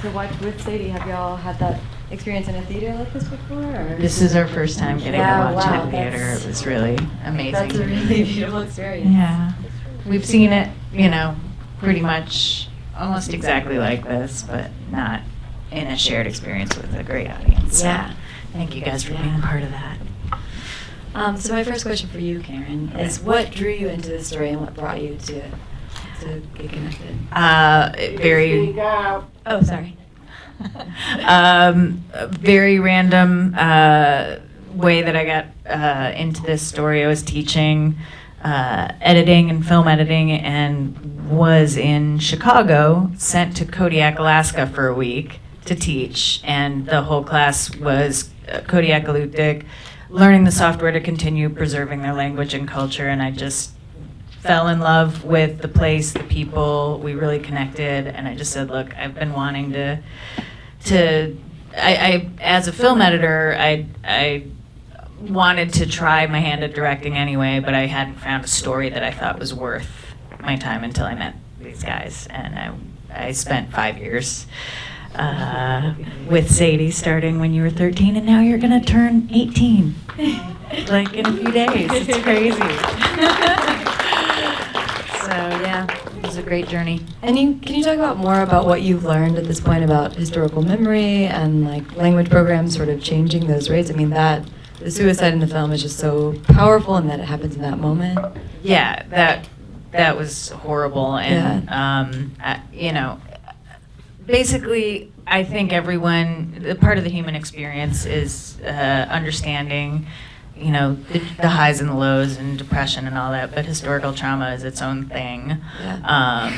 to watch with Sadie. Have y'all had that experience in a theater like this before? Or? This is our first time getting to watch it wow, in theater. It was really amazing. That's a really beautiful experience. Yeah. We've seen it, pretty much almost exactly like this, but not in a shared experience with a great audience. Yeah. So thank you guys for being a part of that. So my first question for you, Karen, is what drew you into this story and what brought you to get connected? Oh, sorry. Very random way that I got into this story. I was teaching editing and film editing and was in Chicago, sent to Kodiak, Alaska for a week to teach, and the whole class was Kodiak Alutiiq, learning the software to continue preserving their language and culture, and I just fell in love with the place, the people. We really connected, and I just said, look, I've been wanting I as a film editor, I wanted to try my hand at directing anyway, but I hadn't found a story that I thought was worth my time until I met these guys, and I spent 5 years with Sadie, starting when you were 13, and now you're gonna turn 18, like in a few days. It's crazy. So yeah, it was a great journey. And can you talk about more about what you've learned at this point about historical memory and like language programs sort of changing those rates? I mean, the suicide in the film is just so powerful, and that it happens in that moment. Yeah, that was horrible, and basically, I think the part of the human experience is understanding, the highs and the lows and depression and all that, but historical trauma is its own thing. Yeah.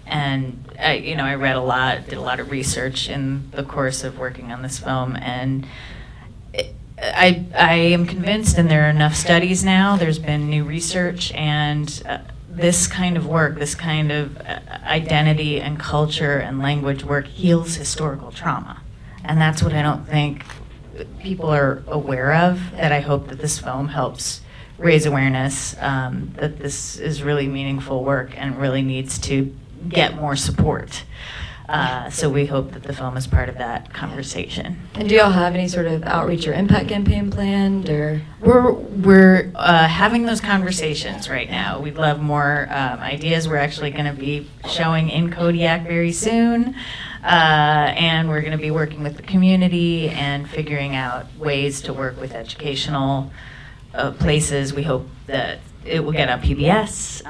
And I read a lot, did a lot of research in the course of working on this film, and I am convinced, and there are enough studies now, there's been new research, and this kind of work, this kind of identity and culture and language work heals historical trauma. And that's what I don't think people are aware of, that I hope that this film helps raise awareness, that this is really meaningful work and really needs to get more support. So we hope that the film is part of that conversation. And do y'all have any sort of outreach or impact campaign planned, or? We're having those conversations right now. We'd love more ideas. We're actually going to be showing in Kodiak very soon, and we're going to be working with the community and figuring out ways to work with educational places. We hope that it will get on PBS,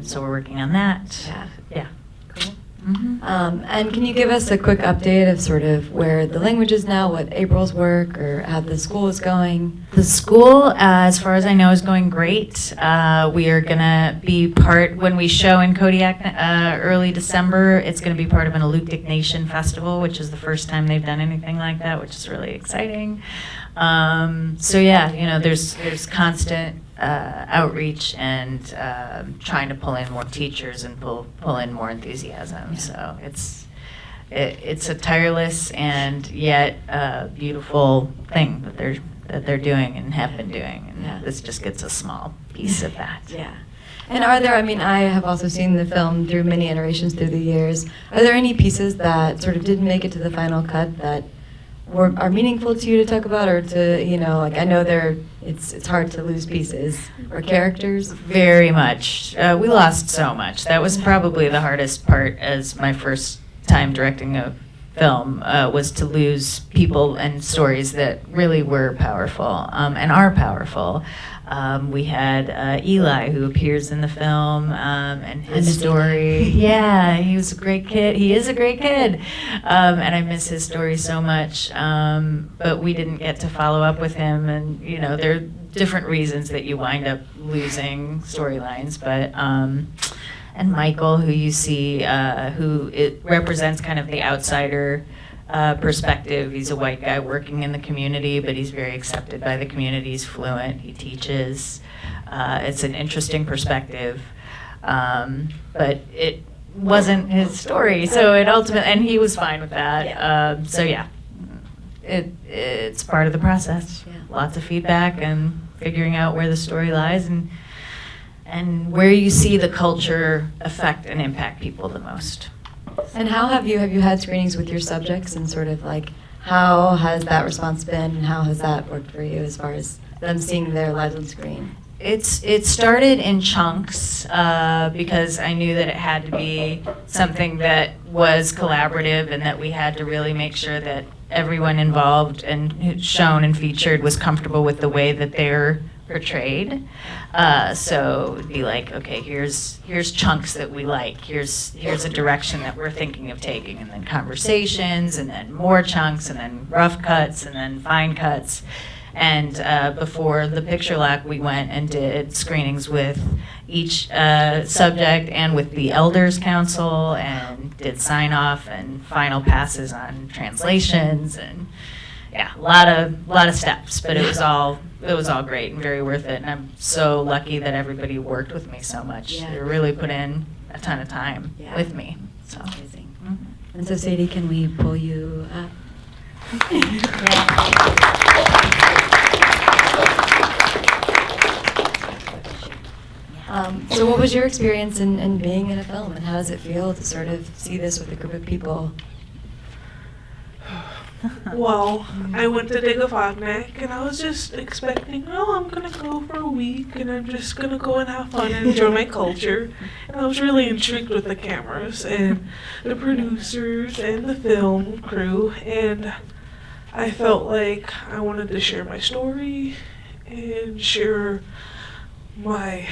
so we're working on that. Yeah. Cool. Mm-hmm. And can you give us a quick update of sort of where the language is now, what April's work, or how the school is going? The school, as far as I know, is going great. We are going to be when we show in Kodiak early December, it's going to be part of an Alutiiq Nation festival, which is the first time they've done anything like that, which is really exciting. So yeah, there's constant outreach and trying to pull in more teachers and pull in more enthusiasm. So it's a tireless and yet beautiful thing that they're doing and have been doing, and this just gets a small piece of that. Yeah. And I have also seen the film through many iterations through the years. Are there any pieces that sort of didn't make it to the final cut that are meaningful to you to talk about, or to, I know it's hard to lose pieces or characters? Very much. We lost so much. That was probably the hardest part as my first time directing a film, was to lose people and stories that really were powerful, and are powerful. We had Eli, who appears in the film, and his story. Yeah, he was a great kid. He is a great kid, and I miss his story so much. But we didn't get to follow up with him, and there are different reasons that you wind up losing storylines. But and Michael, who you see, who it represents kind of the outsider perspective. He's a white guy working in the community, but he's very accepted by the community. He's fluent. He teaches. It's an interesting perspective, but it wasn't his story. So it ultimately, and he was fine with that. So yeah, it's part of the process. Yeah. Lots of feedback and figuring out where the story lies and where you see the culture affect and impact people the most. And how have you had screenings with your subjects, and sort of like how has that response been, and how has that worked for you as far as them seeing their lives on screen? It started in chunks because I knew that it had to be something that was collaborative and that we had to really make sure that everyone involved and shown and featured was comfortable with the way that they're portrayed. So it'd be like, okay, here's chunks that we like. Here's a direction that we're thinking of taking, and then conversations, and then more chunks, and then rough cuts, and then fine cuts. And before the picture lock, we went and did screenings with each subject and with the Elders Council, and did sign off and final passes on translations, and yeah, a lot of steps. But it was all great and very worth it. And I'm so lucky that everybody worked with me so much. Yeah. They really put in a ton of time with me. So Amazing. And so, Sadie, can we pull you up? So what was your experience in being in a film, and how does it feel to sort of see this with a group of people? Well, I went to Digafognac, and I was just expecting, oh, I'm going to go for a week, and I'm just going to go and have fun and enjoy my culture. And I was really intrigued with the cameras and the producers and the film crew, and I felt like I wanted to share my story and share my,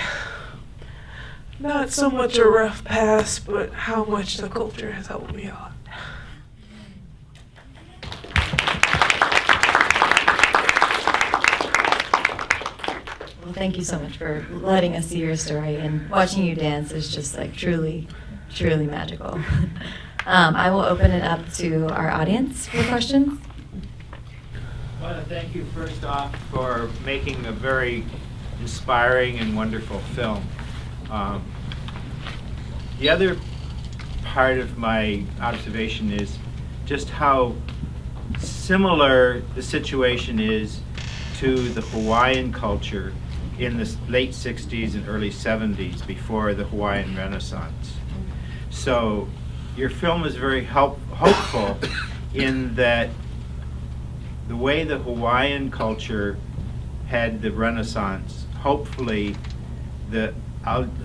not so much a rough past, but how much the culture has helped me out. Well, thank you so much for letting us see your story, and watching you dance is just like truly, truly magical. I will open it up to our audience for questions. I want to thank you first off for making a very inspiring and wonderful film. The other part of my observation is just how similar the situation is to the Hawaiian culture in the late 60s and early 70s, before the Hawaiian Renaissance. So your film is very hopeful in that the way the Hawaiian culture had the Renaissance, hopefully the Aleut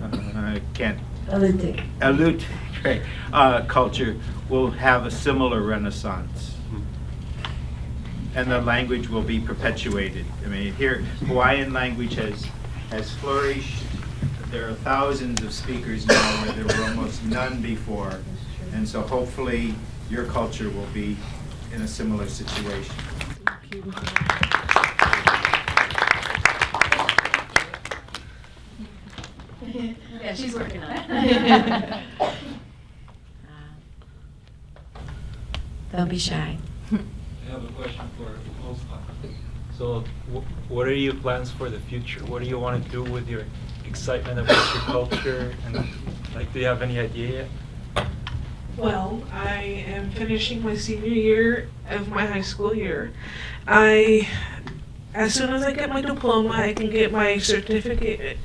culture will have a similar Renaissance. And the language will be perpetuated. I mean, here, Hawaiian language has flourished. There are thousands of speakers now where there were almost none before. And so hopefully your culture will be in a similar situation. Thank you. Yeah, she's working on it. Don't be shy. I have a question for Osman. So, what are your plans for the future? What do you want to do with your excitement about your culture? And like, do you have any idea yet? Well, I am finishing my senior year of my high school year. As soon as I get my diploma, I can get my certificate,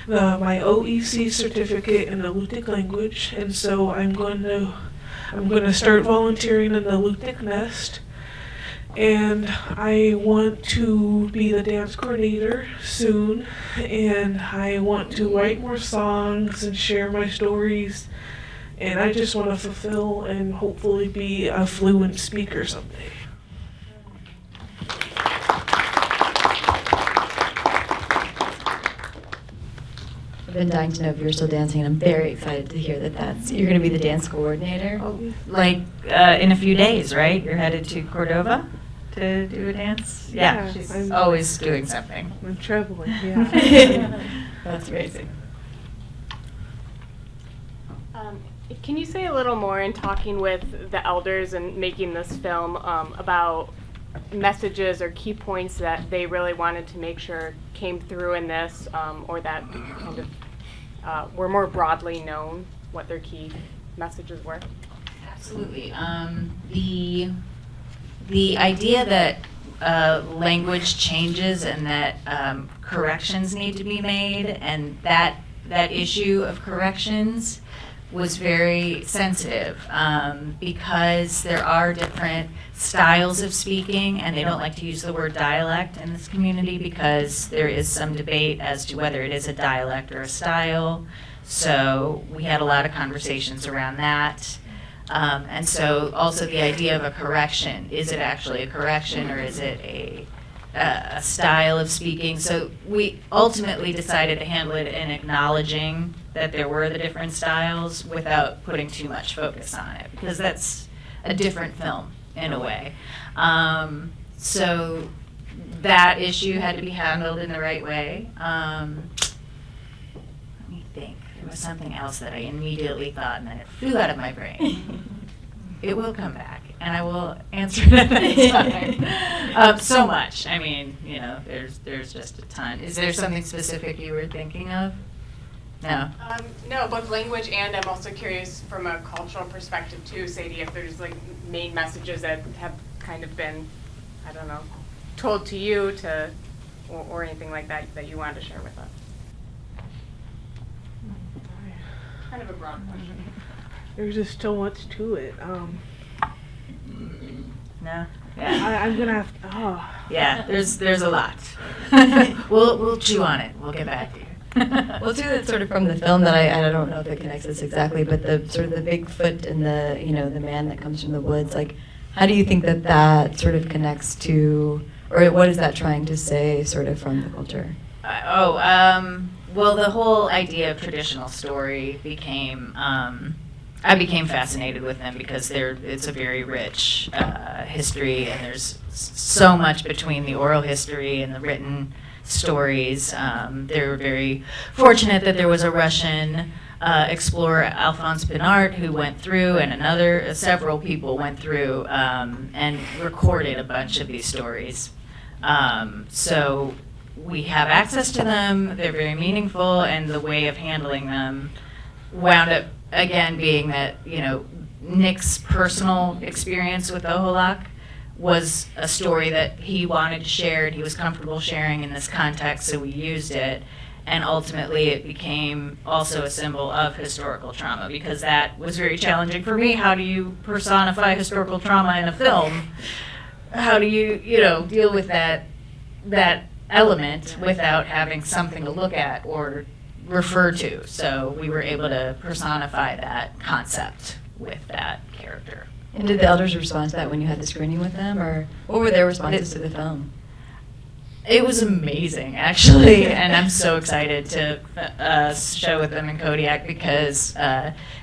my OEC certificate in the Lutic language, and so I'm going to start volunteering in the Lutic Nest. And I want to be the dance coordinator soon, and I want to write more songs and share my stories, and I just want to fulfill and hopefully be a fluent speaker someday. I've been dying to know if you're still dancing, and I'm very excited to hear that you're going to be the dance coordinator. like in a few days, right? You're headed to Cordova to do a dance? Yeah, Yeah, she's I'm- always doing something. I'm traveling, yeah. That's amazing. Can you say a little more in talking with the elders and making this film about messages or key points that they really wanted to make sure came through in this, or that kind of were more broadly known, what their key messages were? Absolutely. The idea that language changes and that corrections need to be made, and that issue of corrections was very sensitive because there are different styles of speaking, and they don't like to use the word dialect in this community because there is some debate as to whether it is a dialect or a style. So we had a lot of conversations around that. And so also the idea of a correction. Is it actually a correction, or is it a style of speaking? So we ultimately decided to handle it in acknowledging that there were the different styles without putting too much focus on it, because that's a different film in a way. So that issue had to be handled in the right way. Let me think. There was something else that I immediately thought, and then it flew out of my brain. It will come back, and I will answer it at that time. So much. I mean, you know, there's just a ton. Is there something specific you were thinking of? No. No, both language, and I'm also curious from a cultural perspective too, Sadie, if there's like main messages that have kind of been, I don't know, told to you or anything like that that you wanted to share with us. Kind of a broad question. There's just so much to it. No. Yeah. I'm gonna have to, Yeah. There's a lot. We'll chew on it. We'll get back to you. Well, too, that's sort of from the film that I don't know if it connects this exactly, but the sort of the Bigfoot and the, you know, the man that comes from the woods, like, how do you think that that sort of connects to, or what is that trying to say sort of from the culture? Well, the whole idea of traditional story became, I became fascinated with them because it's a very rich history, and there's so much between the oral history and the written stories. They were very fortunate that there was a Russian explorer, Alphonse Pinard, who went through, and several people went through and recorded a bunch of these stories. So we have access to them. They're very meaningful, and the way of handling them wound up again being that, you know, Nick's personal experience with Oholak was a story that he wanted to share, and he was comfortable sharing in this context, so we used it. And ultimately it became also a symbol of historical trauma, because that was very challenging for me. How do you personify historical trauma in a film? How do you, you know, deal with that element without having something to look at or refer to? So we were able to personify that concept with that character. And did the elders respond to that when you had the screening with them, or what were their responses to the film? It was amazing, actually, and I'm so excited to show with them in Kodiak, because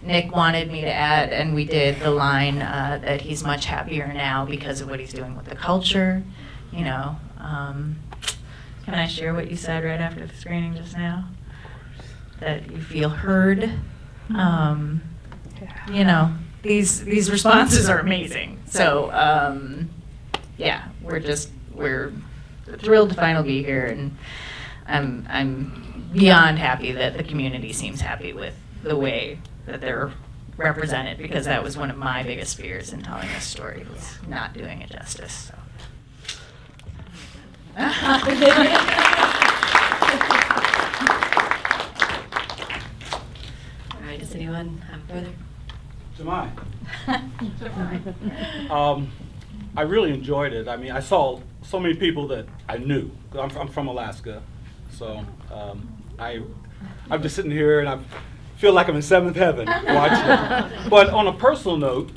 Nick wanted me to add, and we did, the line that he's much happier now because of what he's doing with the culture. You know, can I share what you said right after the screening just now? That you feel heard. You know, these responses are amazing. So yeah, we're thrilled to finally be here, and I'm beyond happy that the community seems happy with the way that they're represented, because that was one of my biggest fears in telling this story, was not doing it justice. So. All right, does anyone have further? Jemai. I really enjoyed it. I mean, I saw so many people that I knew. I'm from Alaska, so I'm just sitting here and I feel like I'm in seventh heaven watching it. But on a personal note,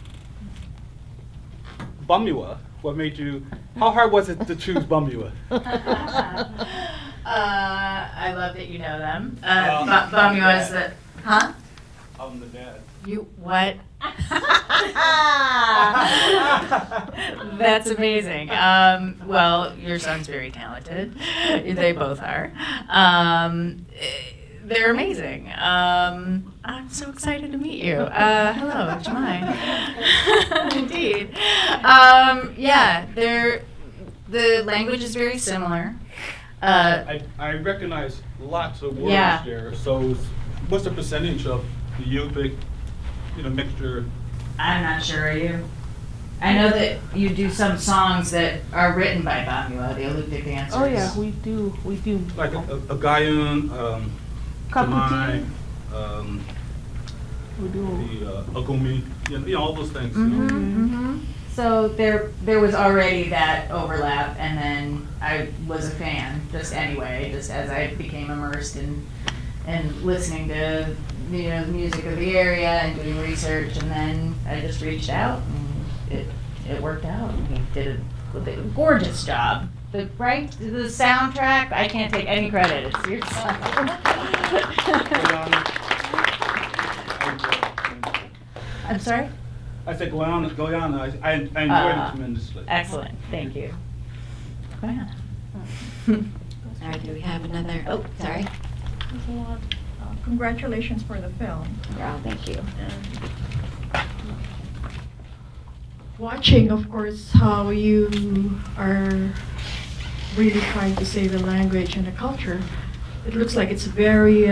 Bumua, what made you? How hard was it to choose Bumua? I love that you know them. Bumua is the, huh? I'm the dad. You what? That's amazing. Well, your son's very talented. They both are. They're amazing. I'm so excited to meet you. Hello, Jemai. Indeed. Yeah, the language is very similar. I recognize lots of words there. So, what's the percentage of the Yupik, mixture? I'm not sure. Are you? I know that you do some songs that are written by Bamua, the Olympic dancers. Oh yeah, we do. Like a Guyun, Jemai, the agumi, all those things. So there was already that overlap, and then I was a fan just anyway, just as I became immersed in listening to the music of the area and doing research, and then I just reached out and it worked out. And he did a gorgeous job. The soundtrack, I can't take any credit. It's your son. I'm sorry? I said Guyana. I enjoyed it tremendously. Excellent, thank you. Guyana. All right, do we have another? Oh, sorry. Thanks a lot. Congratulations for the film. Yeah, thank you. Watching, of course, how you are really trying to save the language and the culture, it looks like it's very,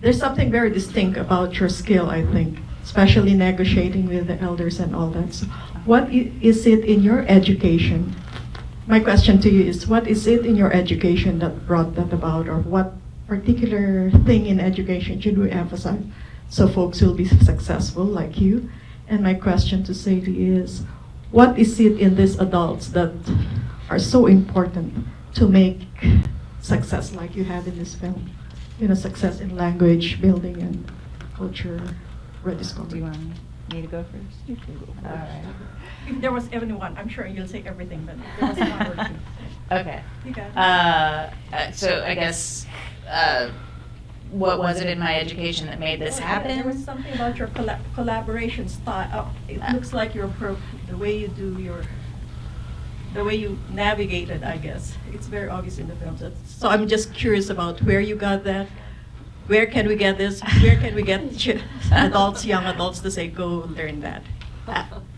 there's something very distinct about your skill, I think, especially negotiating with the elders and all that. So what is it in your education? My question to you is, what is it in your education that brought that about, or what particular thing in education should we emphasize so folks will be successful like you? And my question to Sadie is, what is it in these adults that are so important to make success like you have in this film? Success in language building and culture rediscovery. Do you want me to go first? You can go first. All right. If there was anyone, I'm sure you'll say everything, but if there was one or two. Okay. You got it. So I guess, what was it in my education that made this happen? There was something about your collaboration style. It looks like your the way you do the way you navigated, I guess. It's very obvious in the films. So I'm just curious about where you got that. Where can we get this? Where can we get adults, young adults to say, go learn that?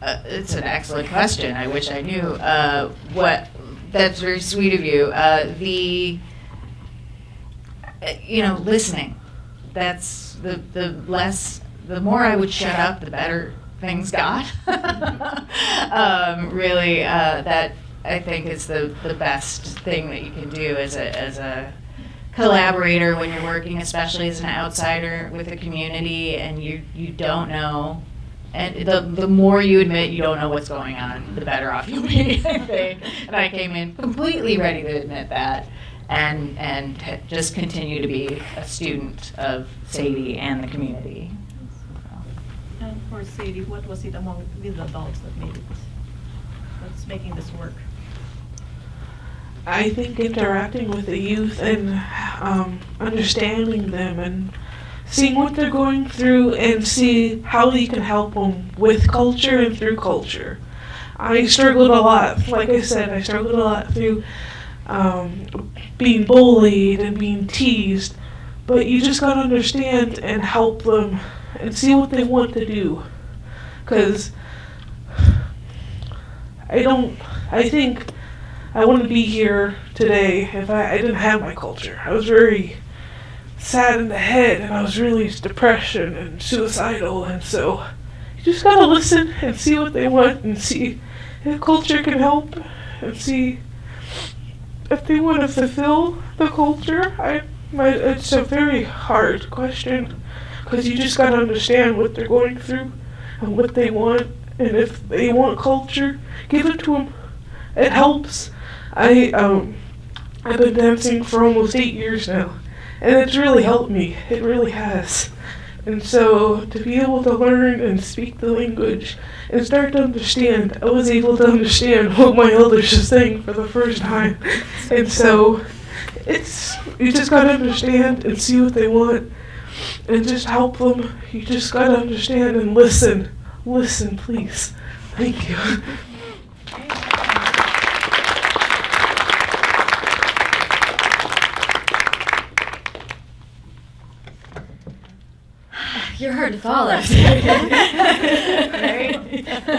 It's an excellent question. I wish I knew. That's very sweet of you. Listening. That's the more I would shut up, the better things got. Really, that I think is the best thing that you can do as a collaborator when you're working, especially as an outsider with a community, and you don't know. And the more you admit you don't know what's going on, the better off you'll be, I think. And I came in completely ready to admit that, and just continue to be a student of Sadie and the community. And for Sadie, what was it among with adults that's making this work? I think interacting with the youth and understanding them and seeing what they're going through and see how you can help them with culture and through culture. I struggled a lot. Like I said, I struggled a lot through being bullied and being teased. But you just gotta understand and help them and see what they want to do. 'Cause I think I wouldn't be here today if I didn't have my culture. I was very sad in the head, and I was really depression and suicidal, and so you just gotta listen and see what they want and see if culture can help and see if they want to fulfill the culture. It's a very hard question because you just gotta understand what they're going through and what they want, and if they want culture, give it to them. It helps. I've been dancing for almost 8 years now, and it's really helped me. It really has. And so to be able to learn and speak the language and start to understand, I was able to understand what my elders were saying for the first time. And so you just gotta understand and see what they want and just help them. You just gotta understand and listen. Listen, please. Thank you. You're hard to follow.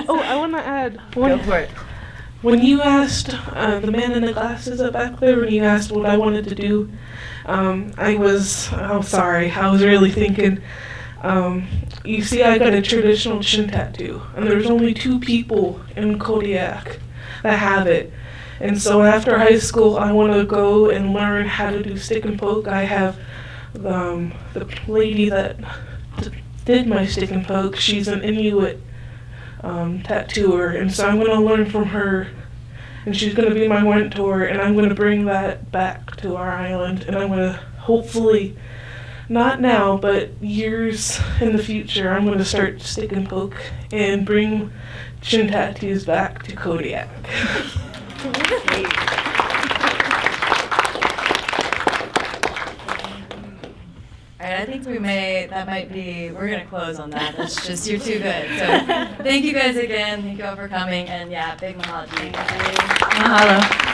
Oh, I want to add Go for it. When you asked the man in the glasses up back there, when you asked what I wanted to do, I was really thinking, you see, I got a traditional chin tattoo, and there's only 2 people in Kodiak that have it. And so after high school, I want to go and learn how to do stick and poke. I have the lady that did my stick and poke. She's an Inuit tattooer, and so I'm going to learn from her, and she's going to be my mentor, and I'm going to bring that back to our island, and I'm going to hopefully, not now, but years in the future, I'm going to start stick and poke and bring chin tattoos back to Kodiak. All right, I think we're gonna close on that. It's just, you're too good. So thank you guys again. Thank you all for coming. And yeah, big mahalo. Mahalo.